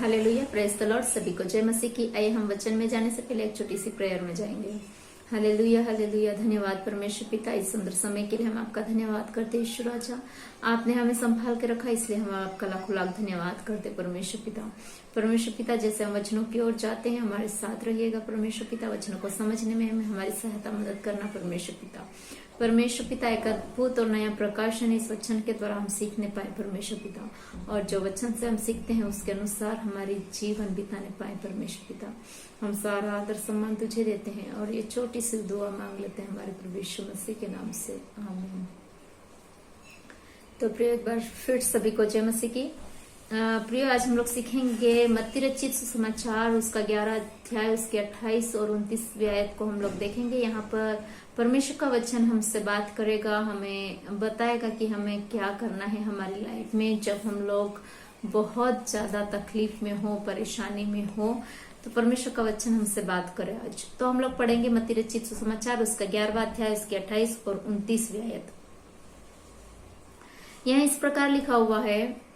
Hallelujah, praise the Lord. सभी को जय मसीह की। आइए हम वचन में जाने से पहले एक छोटी सी प्रेयर में जाएंगे। Hallelujah hallelujah. धन्यवाद परमेश्वर पिता, इस सुंदर समय के लिए हम आपका धन्यवाद करते हैं। ईश्वर राजा, आपने हमें संभाल के रखा, इसलिए हम आपका लाखों लाख धन्यवाद करते परमेश्वर पिता। परमेश्वर पिता, जैसे हम वचनों की ओर जाते हैं, हमारे साथ रहिएगा परमेश्वर पिता। वचनों को समझने में हमें हमारी सहायता मदद करना परमेश्वर पिता। परमेश्वर पिता, एक अद्भुत और नया प्रकाशन इस वचन के द्वारा हम सीखने पाए परमेश्वर पिता, और जो वचन से हम सीखते हैं उसके अनुसार हमारी जीवन बिताने पाए परमेश्वर पिता। हम सारा आदर सम्मान तुझे देते हैं और ये छोटी सी दुआ मांग लेते हैं हमारे प्रभु यीशु मसीह के नाम से, आमीन। तो प्रिय, एक बार फिर सभी को जय मसीह की। प्रिय, आज हम लोग सीखेंगे मत्ती रचित सुसमाचार, उसका 11 अध्याय, उसके 28 और 29 आयत को हम लोग देखेंगे। यहाँ पर परमेश्वर का वचन हमसे बात करेगा, हमें बताएगा कि हमें क्या करना है हमारी लाइफ में जब हम लोग बहुत ज्यादा तकलीफ में हो, परेशानी में हो। तो परमेश्वर का वचन हमसे बात करे आज। तो हम लोग पढ़ेंगे मत्ती रचित सुसमाचार, उसका 11वां अध्याय, उसके 28 और 29 आयत। यहाँ इस प्रकार लिखा हुआ है,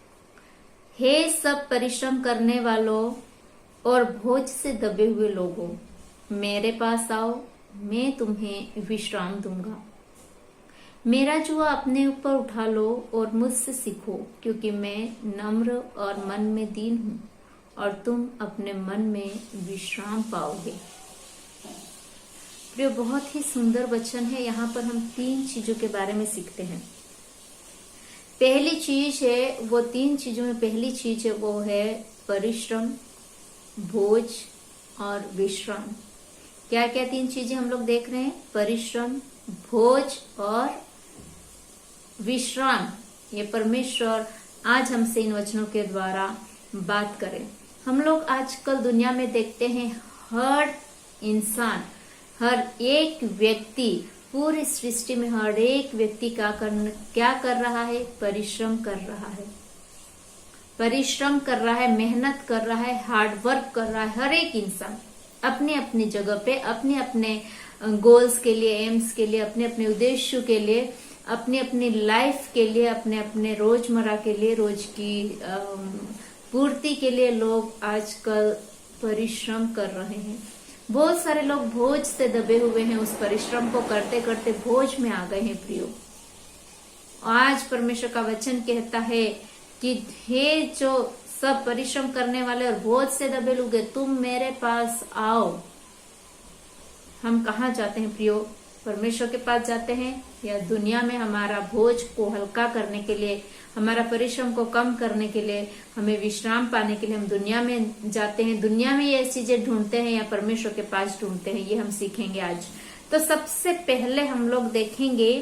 हे सब परिश्रम करने वालों और बोझ से दबे हुए लोगों, मेरे पास आओ, मैं तुम्हें विश्राम दूंगा। मेरा जुआ अपने ऊपर उठा लो और मुझसे सीखो, क्योंकि मैं नम्र और मन में दीन हूं, और तुम अपने मन में विश्राम पाओगे। प्रिय, बहुत ही सुंदर वचन है। यहाँ पर हम 3 चीजों के बारे में सीखते हैं। पहली चीज है, वो 3 चीजों में पहली चीज है वो है परिश्रम, बोझ और विश्राम। क्या क्या 3 चीजें हम लोग देख रहे हैं? परिश्रम, बोझ और विश्राम। ये परमेश्वर आज हमसे इन वचनों के द्वारा बात करें। हम लोग आजकल दुनिया में देखते हैं, हर इंसान, हर एक व्यक्ति, पूरी सृष्टि में हर एक व्यक्ति क्या कर रहा है? परिश्रम कर रहा है। परिश्रम कर रहा है, मेहनत कर रहा है, हार्ड वर्क कर रहा है। हर एक इंसान अपने अपनी जगह पे अपने अपने गोल्स के लिए, एम्स के लिए, अपने अपने उद्देश्यों के लिए, अपनी अपनी लाइफ के लिए, अपने अपने रोजमर्रा के लिए, रोज की पूर्ति के लिए लोग आजकल परिश्रम कर रहे हैं। बहुत सारे लोग बोझ से दबे हुए हैं, उस परिश्रम को करते करते बोझ में आ गए हैं। प्रियो, आज परमेश्वर का वचन कहता है कि हे जो सब परिश्रम करने वाले और बोझ से दबे लोग, तुम मेरे पास आओ। हम कहाँ जाते हैं प्रियो? परमेश्वर के पास जाते हैं, या दुनिया में हमारा बोझ को हल्का करने के लिए, हमारा परिश्रम को कम करने के लिए, हमें विश्राम पाने के लिए हम दुनिया में जाते हैं? दुनिया में ये चीजें ढूंढते हैं या परमेश्वर के पास ढूंढते हैं? ये हम सीखेंगे आज। तो सबसे पहले हम लोग देखेंगे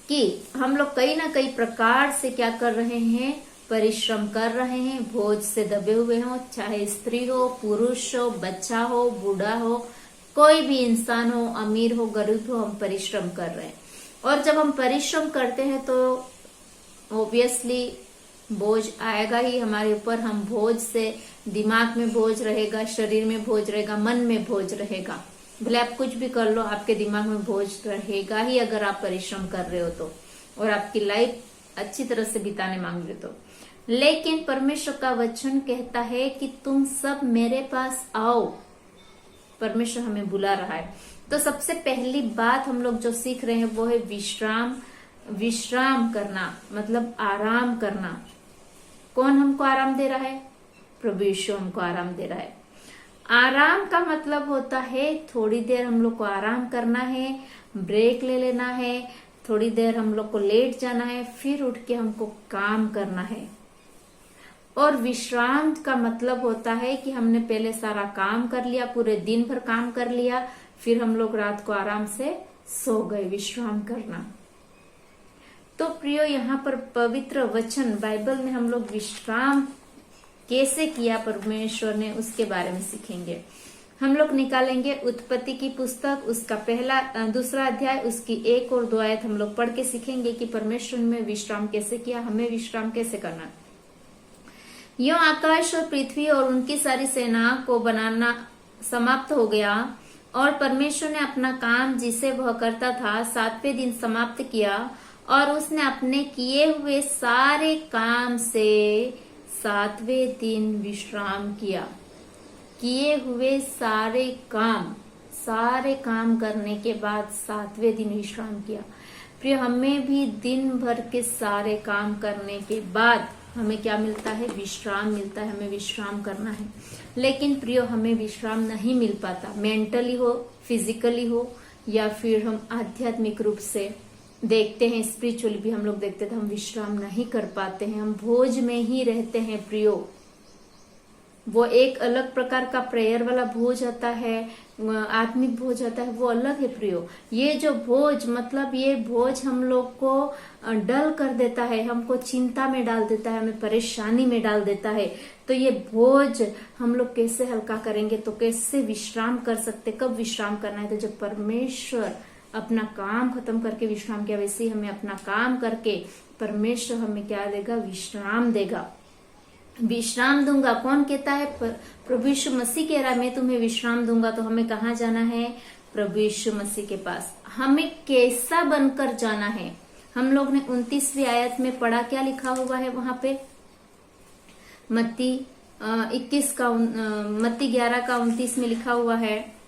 कि हम लोग कई ना कई प्रकार से क्या कर रहे हैं? परिश्रम कर रहे हैं, बोझ से दबे हुए हो, चाहे स्त्री हो, पुरुष हो, बच्चा हो, बूढ़ा हो, कोई भी इंसान हो, अमीर हो, गरीब हो, हम परिश्रम कर रहे हैं। और जब हम परिश्रम करते हैं तो ऑब्वियसली बोझ आएगा ही हमारे ऊपर। हम बोझ से, दिमाग में बोझ रहेगा, शरीर में बोझ रहेगा, मन में बोझ रहेगा। भले आप कुछ भी कर लो, आपके दिमाग में बोझ रहेगा ही अगर आप परिश्रम कर रहे हो तो, और आपकी लाइफ अच्छी तरह से बिताने मांग रहे हो तो। लेकिन परमेश्वर का वचन कहता है कि तुम सब मेरे पास आओ। परमेश्वर हमें बुला रहा है। तो सबसे पहली बात हम लोग जो सीख रहे हैं वो है विश्राम। विश्राम करना मतलब आराम करना। कौन हमको आराम दे रहा है? प्रभु यीशु हमको आराम दे रहा है। आराम का मतलब होता है थोड़ी देर हम लोग को आराम करना है, ब्रेक ले लेना है, थोड़ी देर हम लोग को लेट जाना है, फिर उठ के हमको काम करना है। और विश्राम का मतलब होता है कि हमने पहले सारा काम कर लिया, पूरे दिन भर काम कर लिया, फिर हम लोग रात को आराम से सो गए। विश्राम करना। तो प्रियो, यहाँ पर पवित्र वचन बाइबल में हम लोग विश्राम कैसे किया परमेश्वर ने, उसके बारे में सीखेंगे। हम लोग निकालेंगे उत्पत्ति की पुस्तक, उसका 2 अध्याय, उसकी 1 और 2 आयत हम लोग पढ़ के सीखेंगे कि परमेश्वर ने विश्राम कैसे किया, हमें विश्राम कैसे करना। यूं आकाश और पृथ्वी और उनकी सारी सेना को बनाना समाप्त हो गया, और परमेश्वर ने अपना काम जिसे वह करता था 7वें दिन समाप्त किया, और उसने अपने किए हुए सारे काम से सातवें दिन विश्राम किया। किए हुए सारे काम करने के बाद सातवें दिन विश्राम किया। प्रिय, हमें भी दिन भर के सारे काम करने के बाद हमें क्या मिलता है? विश्राम मिलता है। हमें विश्राम करना है, लेकिन प्रियो हमें विश्राम नहीं मिल पाता। मेंटली हो, फिजिकली हो, या फिर हम आध्यात्मिक रूप से देखते हैं, स्पिरिचुअली भी हम लोग देखते हैं, तो हम विश्राम नहीं कर पाते हैं। हम भोज में ही रहते हैं प्रियो। वो एक अलग प्रकार का प्रेयर वाला भोज आता है, आत्मिक भोज आता है, वो अलग है प्रियो। ये जो भोज, मतलब ये भोज हम लोग को डल कर देता है, हमको चिंता में डाल देता है, हमें परेशानी में डाल देता है। तो ये भोज हम लोग कैसे हल्का करेंगे? तो कैसे विश्राम कर सकते? कब विश्राम करना है? तो जब परमेश्वर अपना काम खत्म करके विश्राम किया, वैसे ही हमें अपना काम करके परमेश्वर हमें क्या देगा? विश्राम देगा। विश्राम दूंगा, कौन कहता है? प्रभु यीशु मसीह कह रहा है, मैं तुम्हें विश्राम दूंगा। तो हमें कहाँ जाना है? प्रभु यीशु मसीह के पास। हमें कैसा बनकर जाना है? हम लोग ने 29वीं आयत में पढ़ा, क्या लिखा हुआ है वहां पे? मत्ती 11 का 29 में लिखा हुआ है,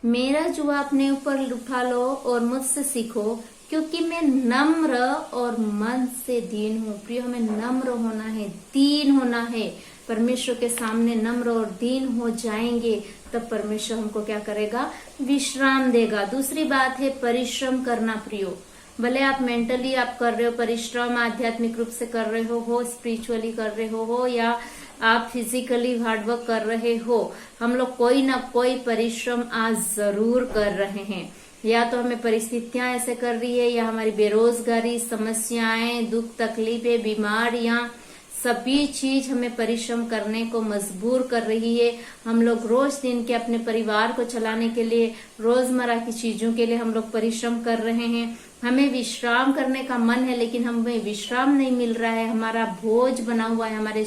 मेरा जुआ अपने ऊपर उठा लो और मुझसे सीखो, क्योंकि मैं नम्र और मन से दीन हूँ। प्रिय, हमें नम्र होना है, दीन होना है। परमेश्वर के सामने नम्र और दीन हो जाएंगे, तब परमेश्वर हमको क्या करेगा? विश्राम देगा। दूसरी बात है परिश्रम करना। प्रियो, भले आप मेंटली आप कर रहे हो परिश्रम, आध्यात्मिक रूप से कर रहे हो, स्पिरिचुअली कर रहे हो, या आप फिजिकली हार्डवर्क कर रहे हो, हम लोग कोई ना कोई परिश्रम आज जरूर कर रहे हैं। या तो हमें परिस्थितियां ऐसे कर रही है, या हमारी बेरोजगारी, समस्याएं, दुख, तकलीफें, बीमारियां, सभी चीज हमें परिश्रम करने को मजबूर कर रही है। हम लोग रोज दिन के अपने परिवार को चलाने के लिए, रोजमर्रा की चीजों के लिए हम लोग परिश्रम कर रहे हैं। हमें विश्राम करने का मन है, लेकिन हमें विश्राम नहीं मिल रहा है। हमारा बोझ बना हुआ है हमारे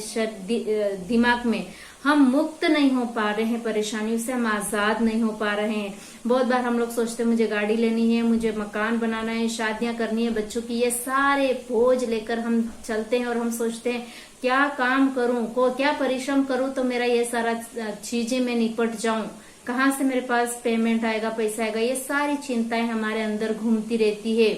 दिमाग में। हम मुक्त नहीं हो पा रहे हैं परेशानियों से, हम आजाद नहीं हो पा रहे हैं। बहुत बार हम लोग सोचते हैं मुझे गाड़ी लेनी है, मुझे मकान बनाना है, शादियां करनी है बच्चों की, ये सारे बोझ लेकर हम चलते हैं और हम सोचते हैं क्या काम करूं, क्या परिश्रम करूं तो मेरा ये सारा चीजें मैं निपट जाऊं, कहाँ से मेरे पास पेमेंट आएगा, पैसा आएगा। ये सारी चिंताएं हमारे अंदर घूमती रहती है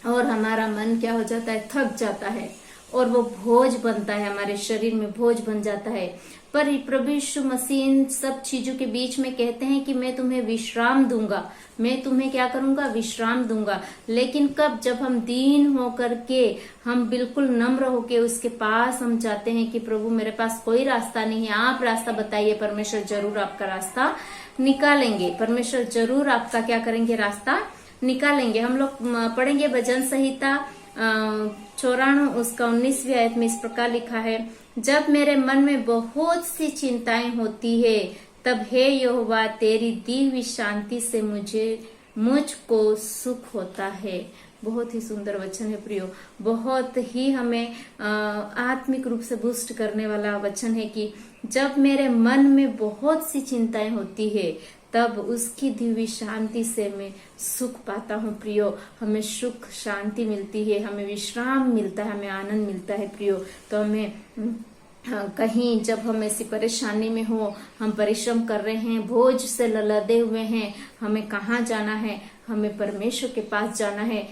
और हमारा मन क्या हो जाता है? थक जाता है और वो बोझ बनता है, हमारे शरीर में बोझ बन जाता है। पर प्रभु यीशु मसीह इन सब चीजों के बीच में कहते हैं कि मैं तुम्हें विश्राम दूंगा, मैं तुम्हें क्या करूंगा? विश्राम दूंगा। लेकिन कब? जब हम दीन होकर के, हम बिल्कुल नम्र होके उसके पास हम चाहते हैं कि प्रभु मेरे पास कोई रास्ता नहीं है, आप रास्ता बताइए। परमेश्वर जरूर आपका रास्ता निकालेंगे, परमेश्वर जरूर आपका क्या करेंगे? रास्ता निकालेंगे। हम लोग पढ़ेंगे भजन संहिता 94 उसका 19वीं आयत में इस प्रकार लिखा है, जब मेरे मन में बहुत सी चिंताएं होती है, तब हे यहोवा तेरी दी हुई शांति से मुझको सुख होता है। बहुत ही सुंदर वचन है प्रियो, बहुत ही हमें आत्मिक रूप से बूस्ट करने वाला वचन है कि जब मेरे मन में बहुत सी चिंताएं होती है, तब उसकी दी हुई शांति से मैं सुख पाता हूँ प्रियो। हमें सुख शांति मिलती है, हमें विश्राम मिलता है, हमें आनंद मिलता है प्रियो। तो हमें कहीं जब हम ऐसी परेशानी में हो, हम परिश्रम कर रहे हैं, बोझ से लदे हुए हैं, हमें कहाँ जाना है? हमें परमेश्वर के पास जाना है।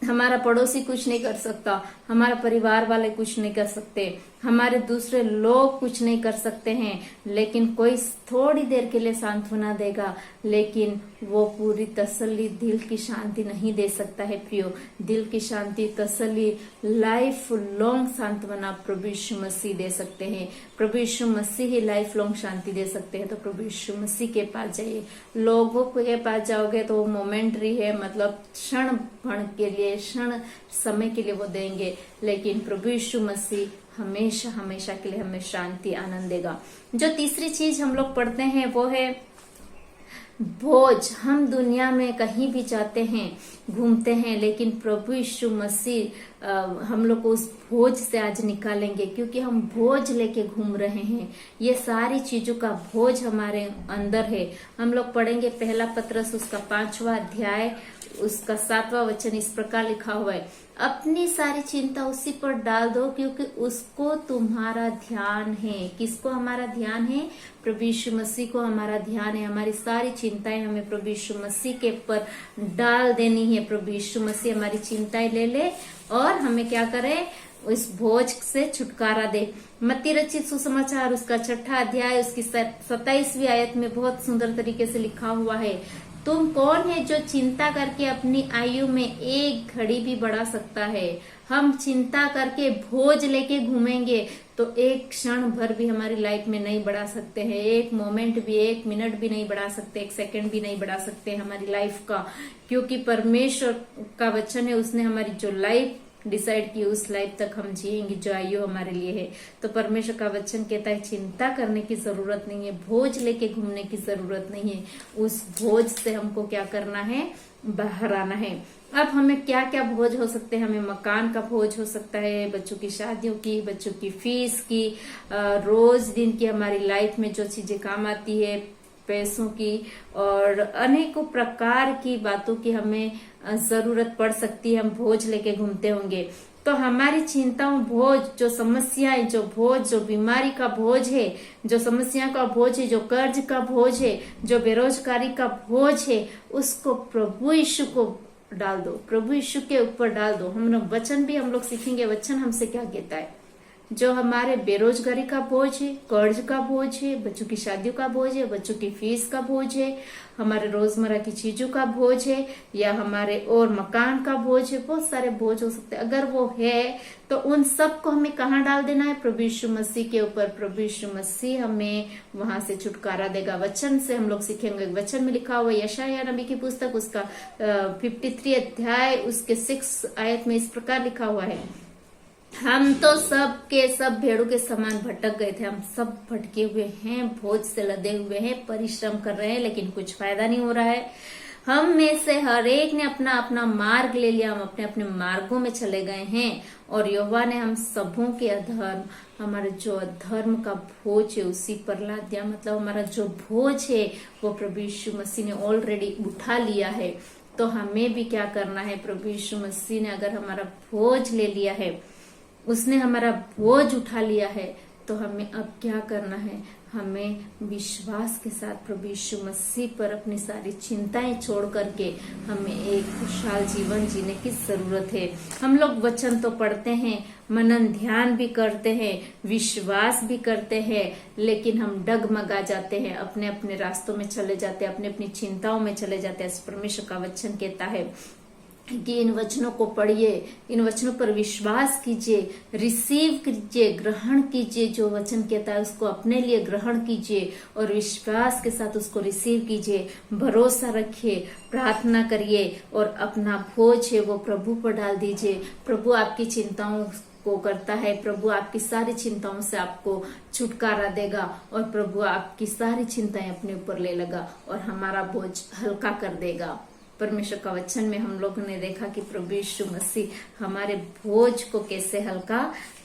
हमारा पड़ोसी कुछ नहीं कर सकता, हमारा परिवार वाले कुछ नहीं कर सकते, हमारे दूसरे लोग कुछ नहीं कर सकते हैं, लेकिन कोई थोड़ी देर के लिए सांत्वना देगा, लेकिन वो पूरी तसल्ली, दिल की शांति नहीं दे सकता है प्रियो। दिल की शांति, तसल्ली, लाइफ लॉन्ग सांत्वना प्रभु यीशु मसीह दे सकते हैं। प्रभु यीशु मसीह ही लाइफ लॉन्ग शांति दे सकते हैं। तो प्रभु यीशु मसीह के पास जाइए। लोगों के पास जाओगे तो वो मोमेंटरी है, मतलब क्षण भर के लिए, क्षण समय के लिए वो देंगे, लेकिन प्रभु यीशु मसीह हमेशा हमेशा के लिए हमें शांति, आनंद देगा। जो तीसरी चीज हम लोग पढ़ते हैं वो है बोझ। हम दुनिया में कहीं भी जाते हैं, घूमते हैं, लेकिन प्रभु यीशु मसीह हम लोग को उस बोझ से आज निकालेंगे, क्योंकि हम बोझ लेके घूम रहे हैं। ये सारी चीजों का बोझ हमारे अंदर है। हम लोग पढ़ेंगे पहला पत्रस उसका 5वां अध्याय उसका 7वां वचन, इस प्रकार लिखा हुआ है, अपनी सारी चिंता उसी पर डाल दो, क्योंकि उसको तुम्हारा ध्यान है। किसको हमारा ध्यान है? प्रभु यीशु मसीह को हमारा ध्यान है। हमारी सारी चिंताएं हमें प्रभु यीशु मसीह के ऊपर डाल देनी है। प्रभु यीशु मसीह हमारी चिंताएं ले ले और हमें क्या करे? इस बोझ से छुटकारा दे। मत्ती रचित सुसमाचार उसका 6 अध्याय उसकी 27वीं आयत में बहुत सुंदर तरीके से लिखा हुआ है, तुम कौन है जो चिंता करके अपनी आयु में एक घड़ी भी बढ़ा सकता है? हम चिंता करके बोझ लेके घूमेंगे तो एक क्षण भर भी हमारी लाइफ में नहीं बढ़ा सकते हैं। एक मोमेंट भी, एक मिनट भी नहीं बढ़ा सकते, एक सेकंड भी नहीं बढ़ा सकते हमारी लाइफ का, क्योंकि परमेश्वर का वचन है, उसने हमारी जो लाइफ डिसाइड की उस लाइफ तक हम जिएंगे जो आयु हमारे लिए है। तो परमेश्वर का वचन कहता है चिंता करने की जरूरत नहीं है, बोझ लेके घूमने की जरूरत नहीं है। उस बोझ से हमको क्या करना है? बाहर आना है। अब हमें क्या क्या बोझ हो सकते हैं? हमें मकान का बोझ हो सकता है, बच्चों की शादियों की, बच्चों की फीस की, रोज दिन की हमारी लाइफ में जो चीजें काम आती है, पैसों की, और अनेकों प्रकार की बातों की हमें जरूरत पड़ सकती है। हम बोझ लेके घूमते होंगे तो हमारी चिंताओं, बोझ, जो समस्याएं, जो बोझ, जो बीमारी का बोझ है, जो समस्या का बोझ है, जो कर्ज का बोझ है, जो बेरोजगारी का बोझ है, उसको प्रभु यीशु को डाल दो, प्रभु यीशु के ऊपर डाल दो। हम लोग वचन भी हम लोग सीखेंगे, वचन हमसे क्या कहता है। जो हमारे बेरोजगारी का बोझ है, कर्ज का बोझ है, बच्चों की शादियों का बोझ है, बच्चों की फीस का बोझ है, हमारे रोजमर्रा की चीजों का बोझ है, या हमारे और मकान का बोझ है, बहुत सारे बोझ हो सकते हैं। अगर वो है तो उन सब को हमें कहाँ डाल देना है? प्रभु यीशु मसीह के ऊपर। प्रभु यीशु मसीह हमें वहां से छुटकारा देगा। वचन से हम लोग सीखेंगे। वचन में लिखा हुआ यशायाह नबी की पुस्तक उसका 53 अध्याय उसके 6 आयत में इस प्रकार लिखा हुआ है, हम तो सब के सब भेड़ों के समान भटक गए थे, हम सब भटके हुए हैं, बोझ से लदे हुए हैं, परिश्रम कर रहे हैं लेकिन कुछ फायदा नहीं हो रहा है। हम में से हर एक ने अपना अपना मार्ग ले लिया, हम अपने अपने मार्गों में चले गए हैं, और यहोवा ने हम सबों के अधर्म, हमारे जो अधर्म का बोझ है उसी पर लाद दिया। मतलब हमारा जो बोझ है वो प्रभु यीशु मसीह ने ऑलरेडी उठा लिया है। तो हमें भी क्या करना है? प्रभु यीशु मसीह ने अगर हमारा बोझ ले लिया है, उसने हमारा बोझ उठा लिया है, तो हमें अब क्या करना है? हमें विश्वास के साथ प्रभु यीशु मसीह पर अपनी सारी चिंताएं छोड़ करके हमें एक खुशहाल जीवन जीने की जरूरत है। हम लोग वचन तो पढ़ते हैं, मनन ध्यान भी करते हैं, विश्वास भी करते हैं, लेकिन हम डगमगा जाते हैं, अपने अपने रास्तों में चले जाते हैं, अपनी अपनी चिंताओं में चले जाते हैं। परमेश्वर का वचन कहता है कि इन वचनों को पढ़िए, इन वचनों पर विश्वास कीजिए, रिसीव कीजिए, ग्रहण कीजिए। जो वचन कहता है उसको अपने लिए ग्रहण कीजिए और विश्वास के साथ उसको रिसीव कीजिए, भरोसा रखिए, प्रार्थना करिए और अपना बोझ है वो प्रभु पर डाल दीजिए। प्रभु आपकी चिंताओं को करता है, प्रभु आपकी सारी चिंताओं से आपको छुटकारा देगा और प्रभु आपकी सारी चिंताएं अपने ऊपर ले लेगा और हमारा बोझ हल्का कर देगा। परमेश्वर का वचन में हम लोगों ने देखा कि प्रभु यीशु मसीह हमारे बोझ को कैसे हल्का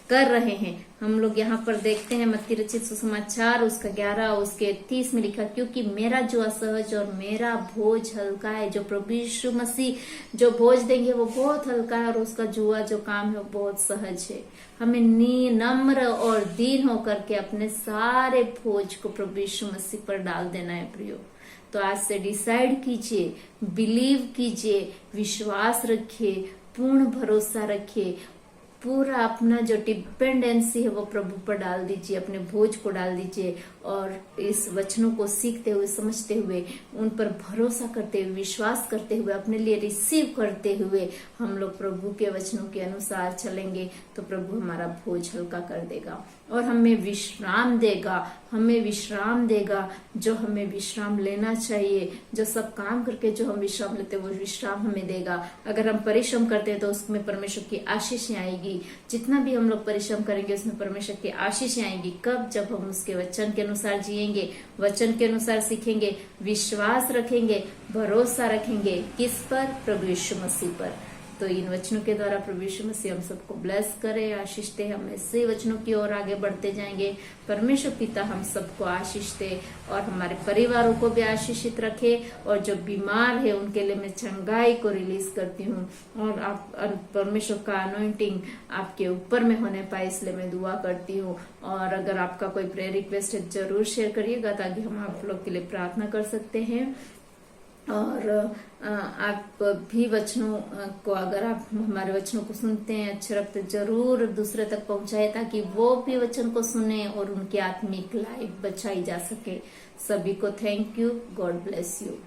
कर रहे हैं। हम लोग यहाँ पर देखते हैं मत्ती रचित सुसमाचार उसका 11 उसके 30 में लिखा, क्योंकि मेरा जो असहज और मेरा बोझ हल्का है। जो प्रभु यीशु मसीह जो बोझ देंगे वो बहुत हल्का है और उसका जुआ जो काम है वो बहुत सहज है। हमें नम्र और दीन होकर के अपने सारे बोझ को प्रभु यीशु मसीह पर डाल देना है प्रियो। तो आज से डिसाइड कीजिए, बिलीव कीजिए, विश्वास रखिए, पूर्ण भरोसा रखिए, पूरा अपना जो डिपेंडेंसी है वो प्रभु पर डाल दीजिए, अपने बोझ को डाल दीजिए और इस वचनों को सीखते हुए, समझते हुए, उन पर भरोसा करते हुए, विश्वास करते हुए, अपने लिए रिसीव करते हुए हम लोग प्रभु के वचनों के अनुसार चलेंगे तो प्रभु हमारा बोझ हल्का कर देगा और हमें विश्राम देगा। हमें विश्राम देगा जो हमें विश्राम लेना चाहिए। जो सब काम करके जो हम विश्राम लेते हैं वो विश्राम हमें देगा। अगर हम परिश्रम करते हैं तो उसमें परमेश्वर की आशीषें आएगी। जितना भी हम लोग परिश्रम करेंगे उसमें परमेश्वर की आशीषें आएंगी। कब? जब हम उसके वचन के अनुसार जिएंगे, वचन के अनुसार सीखेंगे, विश्वास रखेंगे, भरोसा रखेंगे। किस पर? प्रभु यीशु मसीह पर। तो इन वचनों के द्वारा प्रभु यीशु मसीह हम सबको ब्लेस करे, आशीष दे। हम ऐसे वचनों की ओर आगे बढ़ते जाएंगे। परमेश्वर पिता हम सबको आशीष दे और हमारे परिवारों को भी आशीषित रखे। और जो बीमार है उनके लिए मैं चंगाई को रिलीज करती हूँ और आप परमेश्वर का अनॉइंटिंग आपके ऊपर में होने पाए, इसलिए मैं दुआ करती हूँ। और अगर आपका कोई प्रेयर रिक्वेस्ट है जरूर शेयर करिएगा ताकि हम आप लोग के लिए प्रार्थना कर सकते हैं। और आप भी वचनों को, अगर आप हमारे वचनों को सुनते हैं, अच्छे रखते, जरूर दूसरे तक पहुंचाए ताकि वो भी वचन को सुने और उनकी आत्मिक लाइफ बचाई जा सके। सभी को thank you. God bless you.